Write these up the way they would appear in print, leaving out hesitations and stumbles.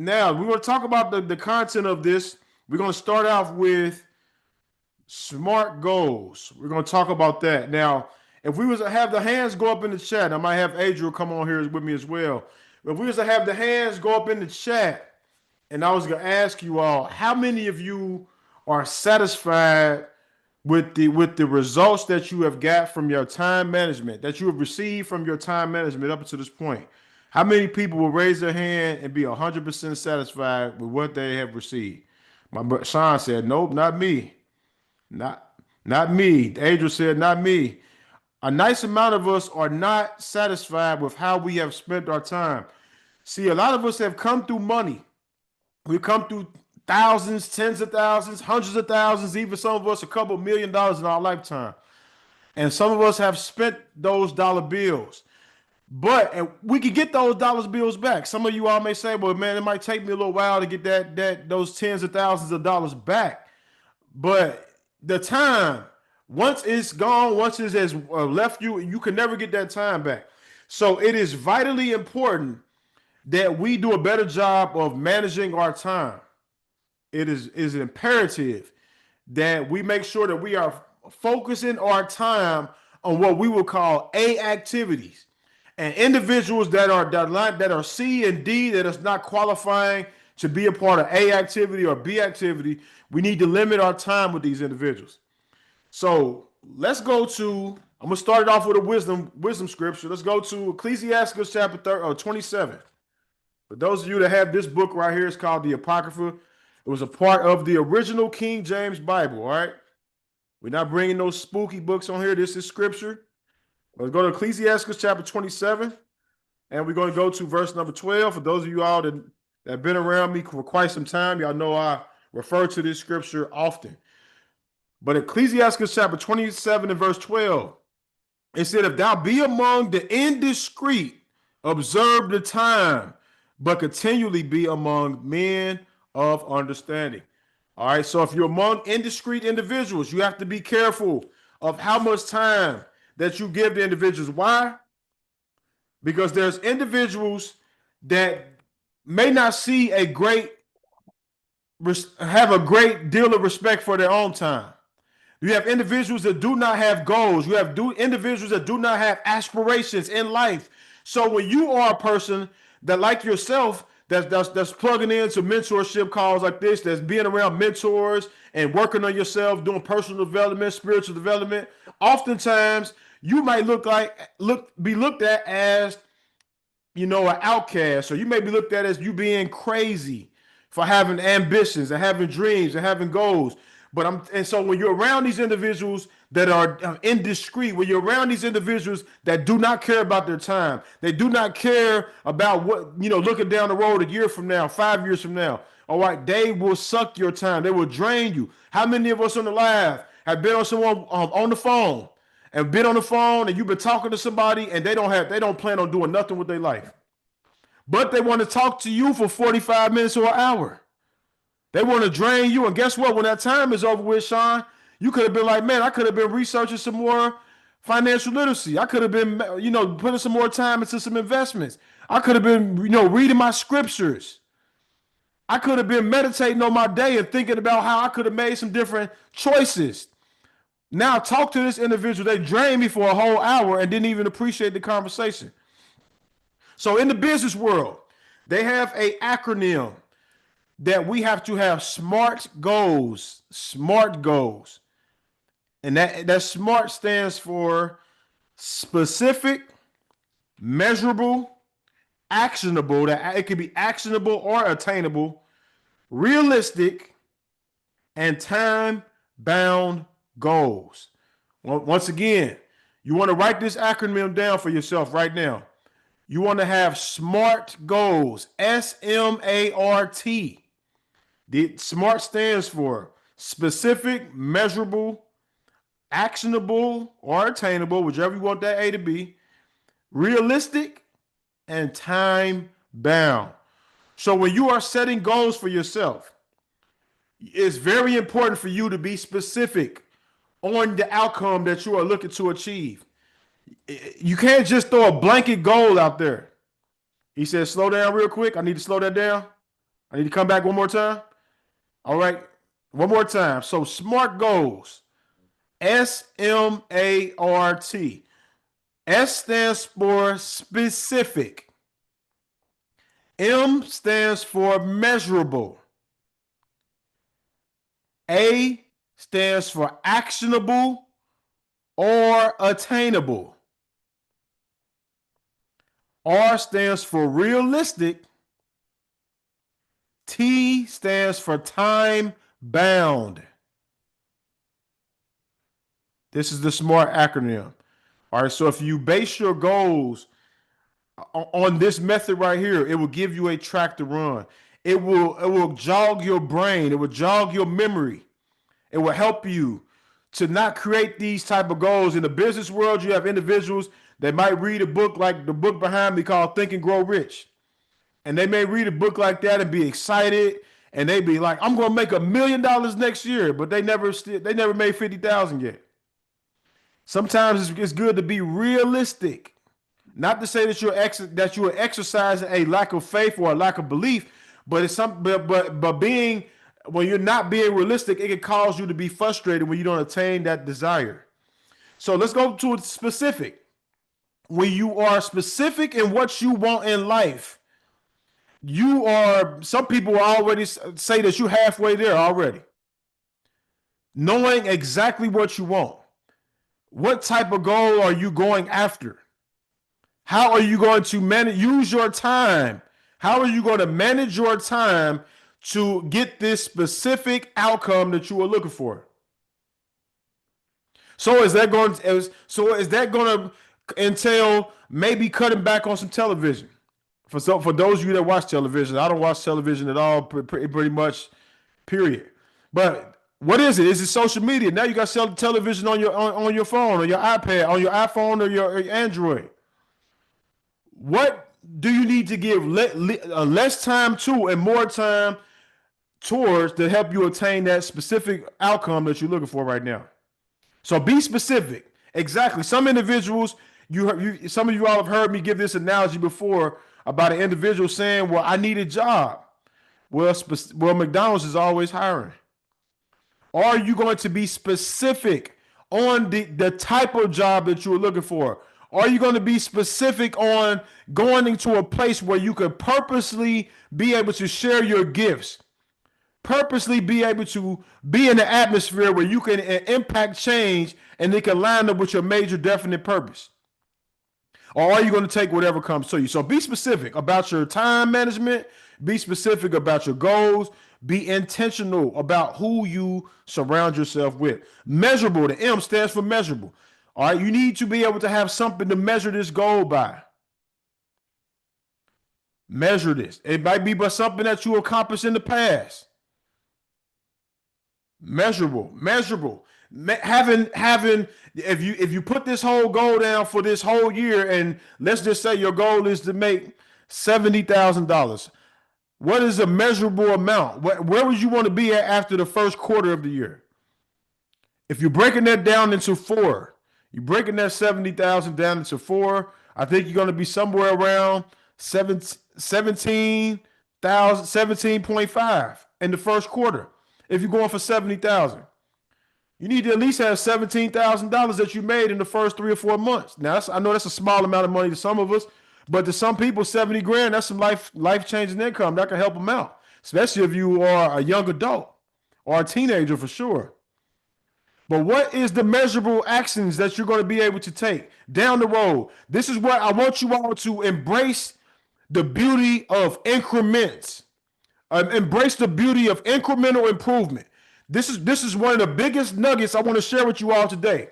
Now we're going to talk about the content of this. We're going to start off with SMART goals. We're going to talk about that. Now, if we was to have the hands go up in the chat, I might have Adriel come on here with me as well. If we was to have the hands go up in the chat, and I was going to ask you all, how many of you are satisfied with the results that you have got from your time management, that you have received from your time management up to this point? How many people will raise their hand and be 100% satisfied with what they have received? Sean said, nope, not me. Not me. Adriel said, not me. A nice amount of us are not satisfied with how we have spent our time. See, a lot of us have come through money. We've come through thousands, tens of thousands, hundreds of thousands, even some of us a couple $1 million in our lifetime. And some of us have spent those dollar bills. But and we can get those dollars bills back. Some of you all may say, well, man, it might take me a little while to get those tens of thousands of dollars back. But the time, once it's gone, once it has left you, you can never get that time back. So it is vitally important that we do a better job of managing our time. It is imperative that we make sure that we are focusing our time on what we will call A activities. And individuals that are C and D that is not qualifying to be a part of A activity or B activity, we need to limit our time with these individuals. So let's go to, I'm gonna start it off with a wisdom scripture. Let's go to Ecclesiastes chapter 27. For those of you that have this book right here, it's called the Apocrypha. It was a part of the original King James Bible. All right, we're not bringing those spooky books on here. This is scripture. Let's go to Ecclesiastes chapter 27, and we're going to go to verse number 12. For those of you all that have been around me for quite some time, y'all know I refer to this scripture often. But Ecclesiastes chapter 27 and verse 12, it said, if thou be among the indiscreet, observe the time, but continually be among men of understanding. All right, so if you're among indiscreet individuals, you have to be careful of how much time that you give the individuals. Why? Because there's individuals that may not see have a great deal of respect for their own time. You have individuals that do not have goals. You have individuals that do not have aspirations in life. So when you are a person that, like yourself, that's plugging into mentorship calls like this, that's being around mentors and working on yourself, doing personal development, spiritual development, oftentimes you might be looked at as, an outcast, or you may be looked at as you being crazy for having ambitions and having dreams and having goals. And so when you're around these individuals that are indiscreet, when you're around these individuals that do not care about their time, they do not care about what, looking down the road a year from now, 5 years from now, all right, they will suck your time. They will drain you. How many of us on the live have been on someone on the phone and been on the phone and you've been talking to somebody and they don't plan on doing nothing with their life, but they want to talk to you for 45 minutes or an hour. They want to drain you. And guess what? When that time is over with, Sean, you could have been like, man, I could have been researching some more financial literacy. I could have been, putting some more time into some investments. I could have been, reading my scriptures. I could have been meditating on my day and thinking about how I could have made some different choices. Now talk to this individual. They drained me for a whole hour and didn't even appreciate the conversation. So in the business world, they have an acronym that we have to have SMART goals. SMART goals. And that SMART stands for specific, measurable, actionable. That it can be actionable or attainable, realistic, and time-bound goals. Once again, you want to write this acronym down for yourself right now. You want to have SMART goals. SMART. The SMART stands for specific, measurable, actionable, or attainable, whichever you want that A to be, realistic, and time-bound. So when you are setting goals for yourself, it's very important for you to be specific on the outcome that you are looking to achieve. You can't just throw a blanket goal out there. He said, slow down real quick. I need to slow that down. I need to come back one more time. All right. One more time. So SMART goals. SMART. S stands for specific. M stands for measurable. A stands for actionable or attainable. R stands for realistic. T stands for time bound. This is the SMART acronym. All right, so if you base your goals on this method right here, it will give you a track to run. It will jog your brain. It will jog your memory. It will help you to not create these type of goals. In the business world, you have individuals that might read a book like the book behind me called Think and Grow Rich. And they may read a book like that and be excited, and they be like, I'm going to make $1 million next year, but they never made 50,000 yet. Sometimes it's good to be realistic. Not to say that you're exercising a lack of faith or a lack of belief, but it's being, when you're not being realistic, it can cause you to be frustrated when you don't attain that desire. So let's go to a specific. When you are specific in what you want in life, some people already say that you're halfway there already. Knowing exactly what you want. What type of goal are you going after? How are you going to use your time? How are you going to manage your time to get this specific outcome that you are looking for? So is that going to entail maybe cutting back on some television? For those of you that watch television, I don't watch television at all, pretty much, period. But what is it? Is it social media? Now you got television on your phone, or your iPad, on your iPhone, or your Android. What do you need to give less time to and more time towards to help you attain that specific outcome that you're looking for right now? So be specific. Exactly. Some individuals, some of you all have heard me give this analogy before about an individual saying, well, I need a job. Well, McDonald's is always hiring. Are you going to be specific on the type of job that you're looking for? Are you going to be specific on going into a place where you could purposely be able to share your gifts? Purposely be able to be in an atmosphere where you can impact change and it can line up with your major definite purpose? Or are you going to take whatever comes to you? So be specific about your time management. Be specific about your goals. Be intentional about who you surround yourself with. Measurable. The M stands for measurable. All right. You need to be able to have something to measure this goal by. Measure this. It might be by something that you accomplished in the past. Measurable. Having if you put this whole goal down for this whole year, and let's just say your goal is to make $70,000. What is a measurable amount? Where would you want to be at after the first quarter of the year? If you're breaking that down into 4, you're breaking that 70,000 down into 4, I think you're going to be somewhere around 17.5 in the first quarter. If you're going for 70,000, you need to at least have $17,000 that you made in the first 3 or 4 months. Now, I know that's a small amount of money to some of us, but to some people, 70 grand, that's some life-changing income that can help them out, especially if you are a young adult or a teenager for sure. But what is the measurable actions that you're going to be able to take down the road? This is where I want you all to embrace the beauty of increments. Embrace the beauty of incremental improvement. This is one of the biggest nuggets I want to share with you all today.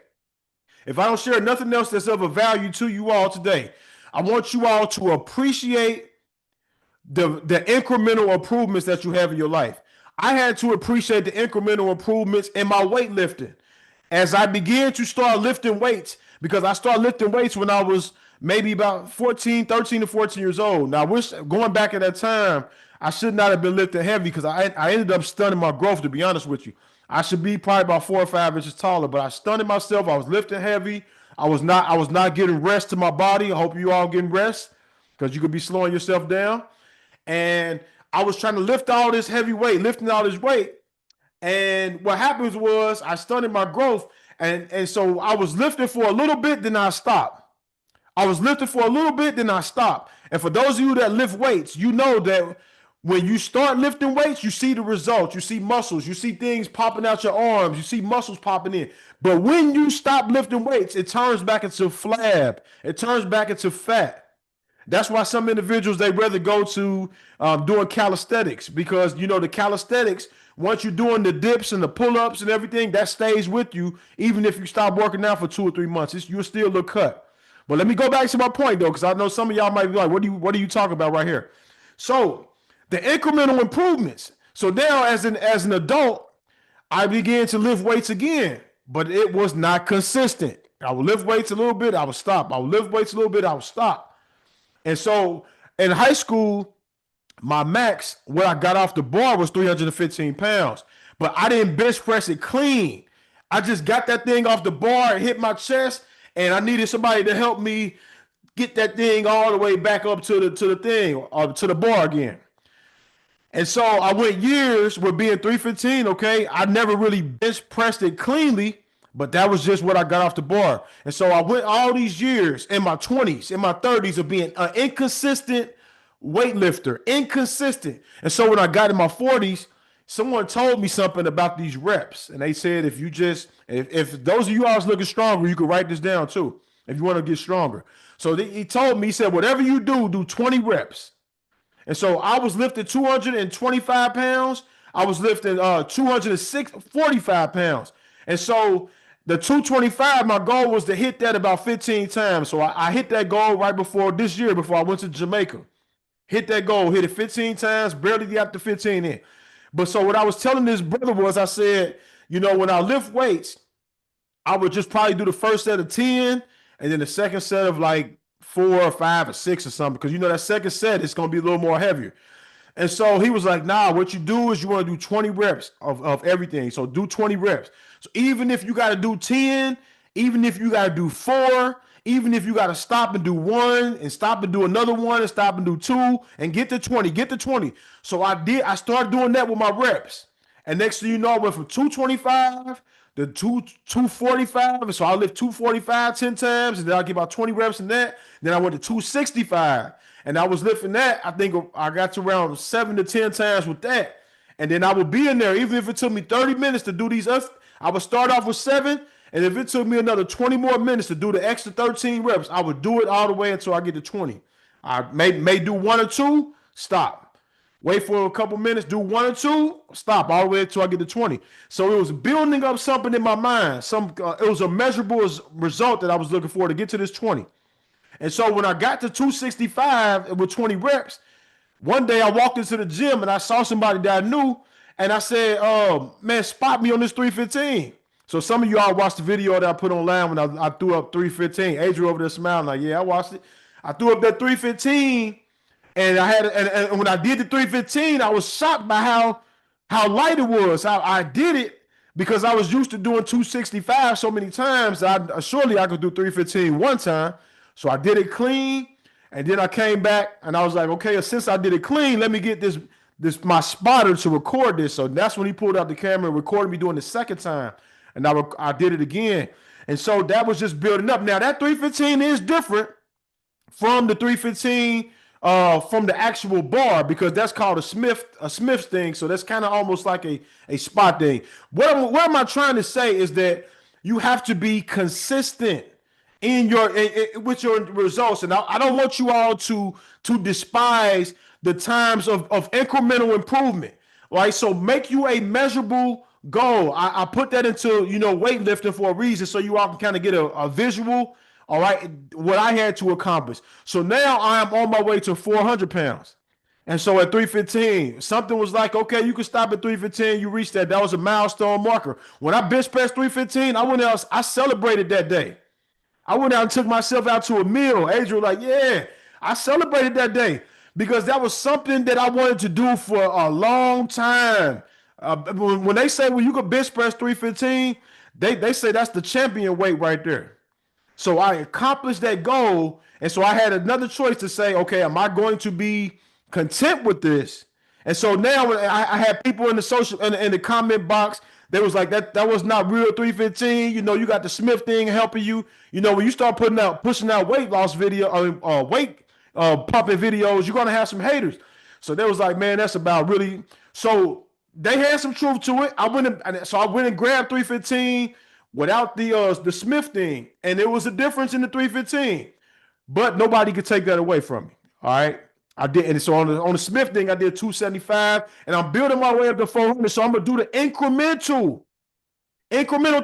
If I don't share nothing else that's of a value to you all today, I want you all to appreciate the incremental improvements that you have in your life. I had to appreciate the incremental improvements in my weightlifting as I began to start lifting weights, because I started lifting weights when I was maybe about 13 to 14 years old. Now, going back at that time, I should not have been lifting heavy because I ended up stunning my growth, to be honest with you. I should be probably about 4 or 5 inches taller, but I stunted myself. I was lifting heavy. I was not getting rest to my body. I hope you all getting rest, because you could be slowing yourself down. And I was trying to lift all this heavy weight, lifting all this weight. And what happens was I stunted my growth. And so I was lifting for a little bit, then I stopped. I was lifting for a little bit, then I stopped. And for those of you that lift weights, you know that when you start lifting weights, you see the results. You see muscles. You see things popping out your arms. You see muscles popping in. But when you stop lifting weights, it turns back into flab. It turns back into fat. That's why some individuals, they rather go to doing calisthenics, because, you know, the calisthenics, once you're doing the dips and the pull-ups and everything, that stays with you. Even if you stop working out for 2 or 3 months, you'll still look cut. But let me go back to my point, though, because I know some of y'all might be like, what are you talking about right here? So the incremental improvements. So now as an adult, I began to lift weights again, but it was not consistent. I would lift weights a little bit, I would stop. I would lift weights a little bit, I would stop. And so in high school, my max, what I got off the bar was 315 pounds, but I didn't bench press it clean. I just got that thing off the bar and hit my chest, and I needed somebody to help me get that thing all the way back up to the thing, or to the bar again. And so I went years with being 315, okay? I never really bench pressed it cleanly, but that was just what I got off the bar. And so I went all these years in my 20s, in my 30s of being an inconsistent weightlifter, inconsistent. And so when I got in my 40s, someone told me something about these reps. And they said, if those of you all looking stronger, you can write this down too, if you want to get stronger. So he told me, he said, whatever you do 20 reps. And so I was lifting 225 pounds. I was lifting 245 pounds. And so the 225, my goal was to hit that about 15 times. So I hit that goal right before this year, before I went to Jamaica. Hit that goal, hit it 15 times, barely got the 15 in. But so what I was telling this brother was, I said, you know, when I lift weights, I would just probably do the first set of 10 and then the second set of like 4 or 5 or 6 or something, because you know that second set is going to be a little more heavier. And so he was like, nah, what you do is you want to do 20 reps of everything. So do 20 reps. So even if you got to do 10, even if you got to do 4, even if you got to stop and do 1 and stop and do another 1 and stop and do 2 and get to 20. So I started doing that with my reps. And next thing you know, I went from 225 to 245. And so I lift 245 10 times, and then I'll get about 20 reps in that. Then I went to 265. And I was lifting that. I think I got to around 7 to 10 times with that. And then I would be in there, even if it took me 30 minutes to do these. I would start off with 7. And if it took me another 20 more minutes to do the extra 13 reps, I would do it all the way until I get to 20. I may do 1 or 2, stop. Wait for a couple minutes, do 1 or 2, stop all the way until I get to 20. So it was building up something in my mind. It was a measurable result that I was looking for to get to this 20. And so when I got to 265 with 20 reps, one day I walked into the gym and I saw somebody that I knew, and I said, man, spot me on this 315. So some of y'all watched the video that I put online when I threw up 315. Adrian over there smiling like, yeah, I watched it. I threw up that 315, and and when I did the 315, I was shocked by how light it was. I did it because I was used to doing 265 so many times. Surely I could do 315 one time. So I did it clean, and then I came back and I was like, okay, since I did it clean, let me get this my spotter to record this. So that's when he pulled out the camera and recorded me doing the second time. And I did it again. And so that was just building up. Now that 315 is different from the 315 from the actual bar, because that's called a Smith's thing. So that's kind of almost like a spot thing. What am I trying to say is that you have to be consistent in with your results. And I don't want you all to despise the times of incremental improvement. Right? So make you a measurable goal. I put that into, weightlifting for a reason, so you all can kind of get a visual, all right, what I had to accomplish. So now I am on my way to 400 pounds. And so at 315, something was like, okay, you can stop at 315. You reached that. That was a milestone marker. When I bench pressed 315, I celebrated that day. I went out and took myself out to a meal. Adrian was like, yeah, I celebrated that day because that was something that I wanted to do for a long time. When they say, well, you can bench press 315, they say that's the champion weight right there. So I accomplished that goal. And so I had another choice to say, okay, am I going to be content with this? And so now I had people in the social in the comment box. They was like that was not real 315. You know, you got the Smith thing helping you. You know, when you start pushing out weight loss video weight pumping videos, you're gonna have some haters. So they was like, man, that's about really. So they had some truth to it. I went and grabbed 315 without the Smith thing, and there was a difference in the 315, but nobody could take that away from me. All right. I did, and so on the Smith thing, I did 275, and I'm building my way up to 400. So I'm gonna do the incremental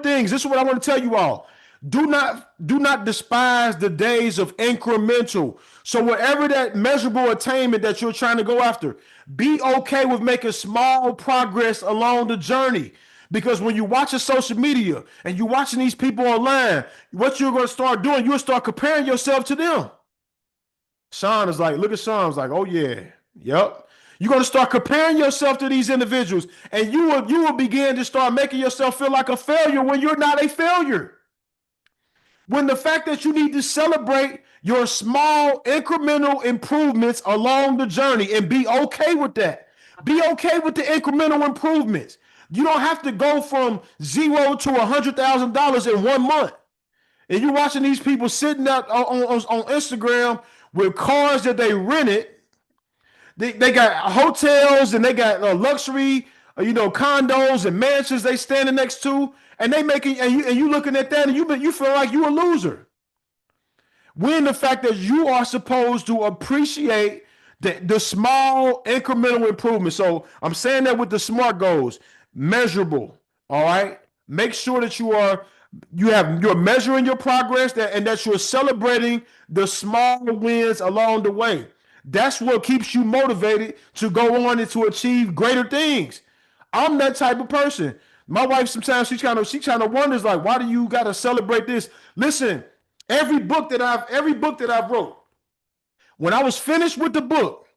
things. This is what I want to tell you all. Do not despise the days of incremental. So whatever that measurable attainment that you're trying to go after, be okay with making small progress along the journey. Because when you're watching social media and you're watching these people online, what you're going to start doing, you'll start comparing yourself to them. Sean is like, look at Sean. Is like, oh yeah, yep. You're going to start comparing yourself to these individuals, and you will begin to start making yourself feel like a failure when you're not a failure. When the fact that you need to celebrate your small incremental improvements along the journey and be okay with that. Be okay with the incremental improvements. You don't have to go from $0 to $100,000 in 1 month. And you're watching these people sitting out on Instagram with cars that they rented. They got hotels and they got luxury, condos and mansions they standing next to, and they making and you looking at that and you feel like you a loser. When the fact that you are supposed to appreciate the small incremental improvement. So I'm saying that with the SMART goals, measurable. All right, make sure that you're measuring your progress and that you're celebrating the small wins along the way. That's what keeps you motivated to go on and to achieve greater things. I'm that type of person. My wife sometimes she kind of wonders like, why do you got to celebrate this? Listen, every book that I've wrote, when I was finished with the book,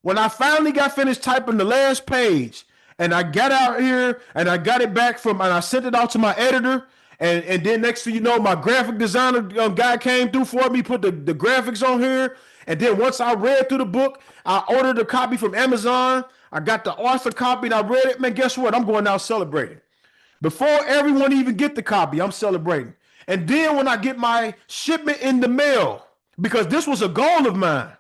when I finally got finished typing the last page, and I got out here and I got it back and I sent it out to my editor. And then next thing you know, my graphic designer guy came through for me, put the graphics on here. And then once I read through the book, I ordered a copy from Amazon. I got the author copy and I read it. Man, guess what? I'm going out celebrating. Before everyone even get the copy, I'm celebrating. And then when I get my shipment in the mail, because this was a goal of mine,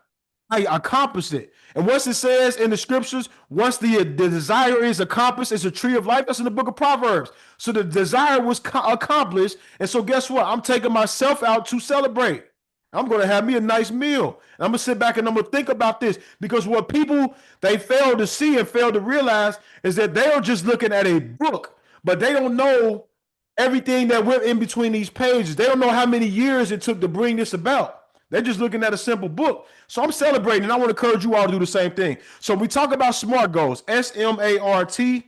I accomplished it. And once it says in the scriptures, once the desire is accomplished, it's a tree of life. That's in the book of Proverbs. So the desire was accomplished. And so guess what? I'm taking myself out to celebrate. I'm going to have me a nice meal. And I'm going to sit back and I'm going to think about this, because what people, they fail to see and fail to realize is that they are just looking at a book, but they don't know everything that went in between these pages. They don't know how many years it took to bring this about. They're just looking at a simple book. So I'm celebrating, and I want to encourage you all to do the same thing. So we talk about SMART goals, SMART,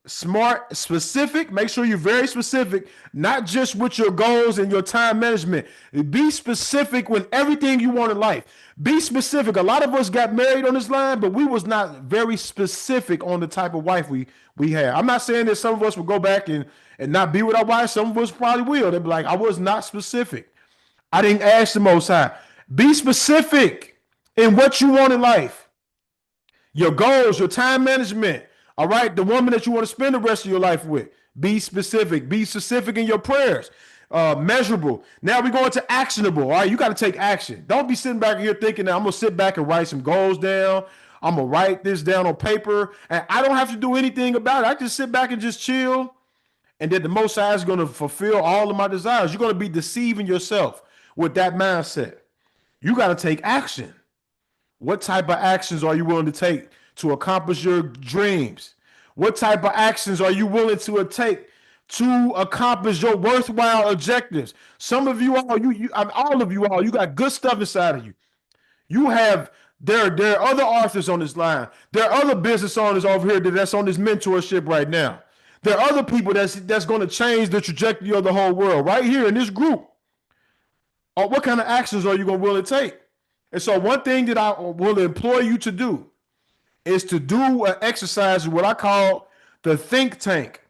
SMART, specific. Make sure you're very specific, not just with your goals and your time management. Be specific with everything you want in life. Be specific. A lot of us got married on this line, but we was not very specific on the type of wife we had. I'm not saying that some of us will go back and not be with our wife. Some of us probably will. They'll be like, I was not specific. I didn't ask the Most High. Be specific in what you want in life. Your goals, your time management. All right. The woman that you want to spend the rest of your life with. Be specific. Be specific in your prayers. Measurable. Now we're going to actionable. All right. You got to take action. Don't be sitting back here thinking that I'm going to sit back and write some goals down. I'm going to write this down on paper. And I don't have to do anything about it. I just sit back and just chill. And that the Most High is going to fulfill all of my desires. You're going to be deceiving yourself with that mindset. You got to take action. What type of actions are you willing to take to accomplish your dreams? What type of actions are you willing to take to accomplish your worthwhile objectives? Some of you all, all of you all, you got good stuff inside of you. There are other authors on this line. There are other business owners over here that's on this mentorship right now. There are other people that's going to change the trajectory of the whole world right here in this group. What kind of actions are you going to really take? And so one thing that I will employ you to do is to do an exercise, what I call the think tank.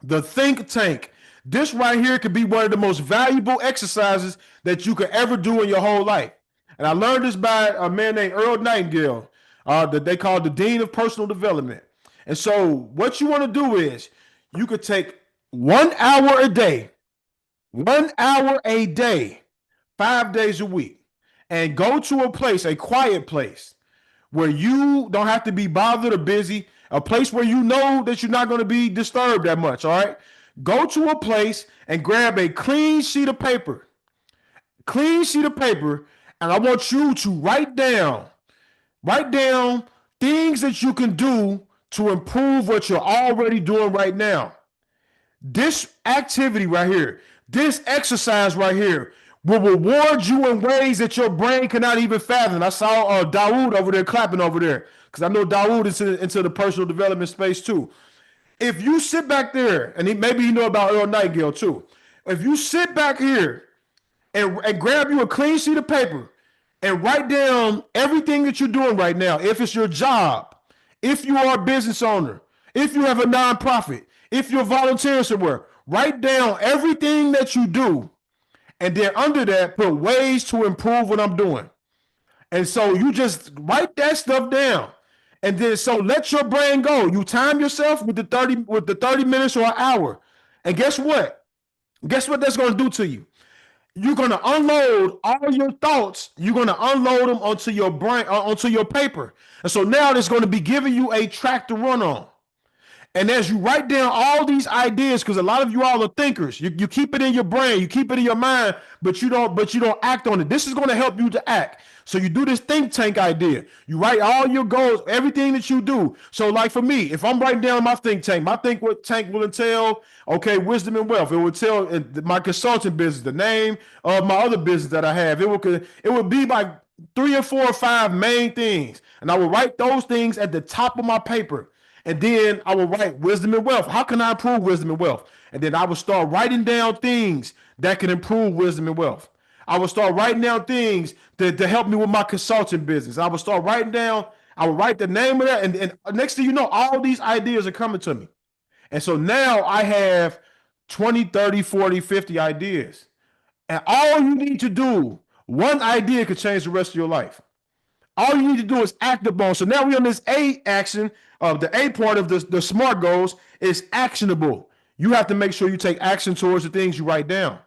The think tank. This right here could be one of the most valuable exercises that you could ever do in your whole life. And I learned this by a man named Earl Nightingale. that they call the Dean of Personal Development. And so what you want to do is you could take 1 hour a day, 1 hour a day, 5 days a week, and go to a place, a quiet place, where you don't have to be bothered or busy, a place where you know that you're not going to be disturbed that much, all right? Go to a place and grab a clean sheet of paper, and I want you to write down things that you can do to improve what you're already doing right now. This activity right here, this exercise right here will reward you in ways that your brain cannot even fathom. I saw Dawood over there clapping over there because I know Dawood is into the personal development space too. If you sit back there, and maybe you know about Earl Nightingale too. If you sit back here and grab you a clean sheet of paper and write down everything that you're doing right now, if it's your job, if you are a business owner, if you have a nonprofit, if you're volunteering somewhere, write down everything that you do. And then under that, put ways to improve what I'm doing. And so you just write that stuff down. And then so let your brain go. You time yourself with the 30 minutes or an hour. And guess what? Guess what that's going to do to you? You're going to unload all your thoughts. You're going to unload them onto your brain, onto your paper. And so now it's going to be giving you a track to run on. And as you write down all these ideas, because a lot of you all are thinkers, you keep it in your brain, you keep it in your mind, but you don't act on it. This is going to help you to act. So you do this think tank idea. You write all your goals, everything that you do. So like for me, if I'm writing down my think tank will entail, okay, wisdom and wealth. It will tell my consulting business, the name of my other business that I have. It would be like 3 or 4 or 5 main things. And I will write those things at the top of my paper. And then I will write wisdom and wealth. How can I improve wisdom and wealth? And then I will start writing down things that can improve wisdom and wealth. I will start writing down things to help me with my consulting business. I will write the name of that. And next thing you know, all these ideas are coming to me. And so now I have 20, 30, 40, 50 ideas. And all you need to do, one idea could change the rest of your life. All you need to do is act upon. So now we're on this A action. The A part of the SMART goals is actionable. You have to make sure you take action towards the things you write down.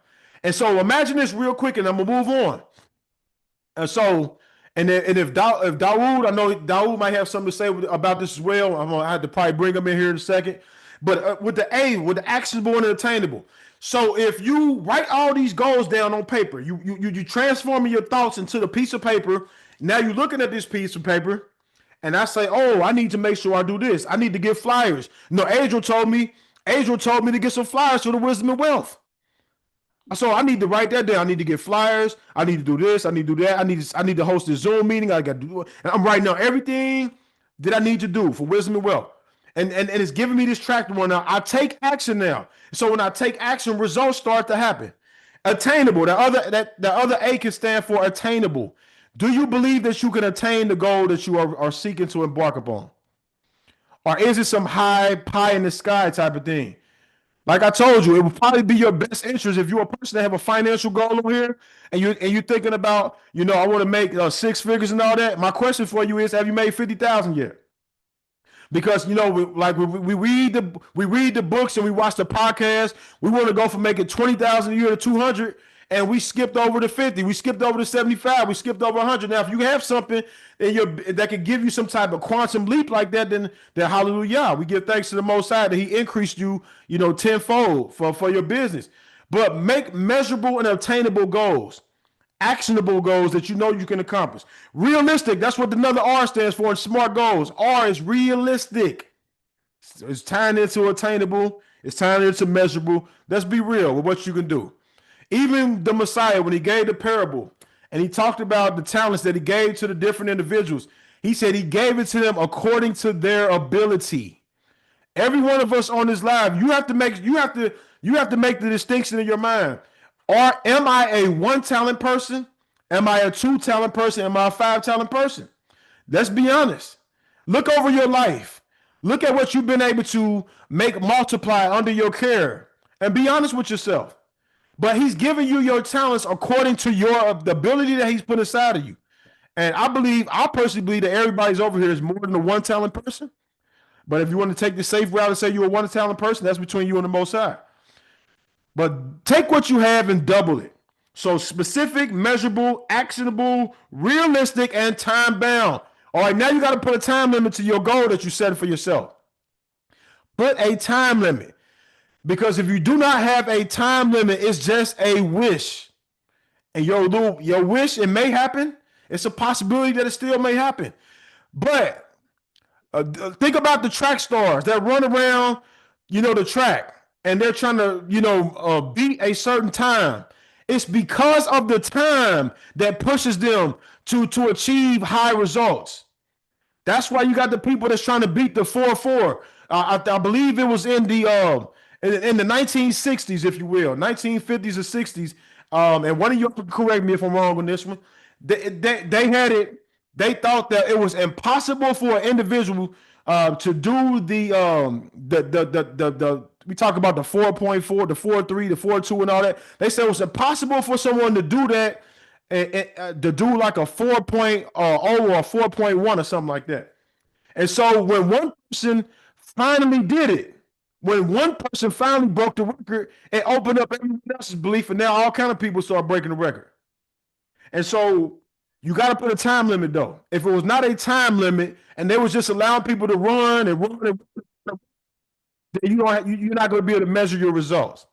And so imagine this real quick, and I'm gonna move on. And so, if Dawood, I know Dawood might have something to say about this as well. I have to probably bring him in here in a second. But with the A, with the actionable and attainable. So if you write all these goals down on paper, you transforming your thoughts into the piece of paper. Now you're looking at this piece of paper. And I say, oh, I need to make sure I do this. I need to get flyers. No, Adriel told me to get some flyers for the wisdom and wealth. So I need to write that down. I need to get flyers. I need to do this. I need to do that. I need to host a Zoom meeting. I got to do it. And I'm writing down everything that I need to do for wisdom and wealth. And it's giving me this track to run now. I take action now. So when I take action, results start to happen. Attainable. The other A can stand for attainable. Do you believe that you can attain the goal that you are seeking to embark upon? Or is it some high pie in the sky type of thing? Like I told you, it would probably be your best interest if you're a person that have a financial goal over here and you're thinking about, I want to make 6 figures and all that. My question for you is, have you made 50,000 yet? Because we read the books and we watch the podcast. We want to go from making 20,000 a year to 200. And we skipped over the 50. We skipped over the 75. We skipped over 100. Now, if you have something that can give you some type of quantum leap like that, then hallelujah. We give thanks to the Most High that He increased you, tenfold for your business. But make measurable and obtainable goals, actionable goals that you can accomplish. Realistic. That's what another R stands for in SMART goals. R is realistic. It's tying into attainable. It's tying into measurable. Let's be real with what you can do. Even the Messiah, when He gave the parable and He talked about the talents that He gave to the different individuals, He said He gave it to them according to their ability. Every one of us on this live, you have to make the distinction in your mind. Am I a 1 talent person? Am I a 2 talent person? Am I a 5 talent person? Let's be honest. Look over your life. Look at what you've been able to make multiply under your care, and be honest with yourself. But He's giving you your talents according to the ability that He's put inside of you. And I personally believe that everybody's over here is more than a one talent person. But if you want to take the safe route and say you're a one talent person, that's between you and the Most High. But take what you have and double it. So specific, measurable, actionable, realistic, and time bound. All right, now you got to put a time limit to your goal that you set for yourself. Put a time limit. Because if you do not have a time limit, it's just a wish. And your wish, it may happen. It's a possibility that it still may happen. But think about the track stars that run around, the track, and they're trying to, beat a certain time. It's because of the time that pushes them to achieve high results. That's why you got the people that's trying to beat the 4-4. I believe it was in the 1960s, if you will, 1950s or 60s. And one of you can correct me if I'm wrong on this one. They had it. They thought that it was impossible for an individual to do the we talk about the 4.4, the 4.3, the 4.2, and all that. They said it was impossible for someone to do that, to do like a 4.0 or a 4.1 or something like that. And so when one person finally did it, when one person finally broke the record, it opened up everyone else's belief, and now all kind of people start breaking the record. And so you got to put a time limit, though. If it was not a time limit and they was just allowing people to run and run, then you're not going to be able to measure your results.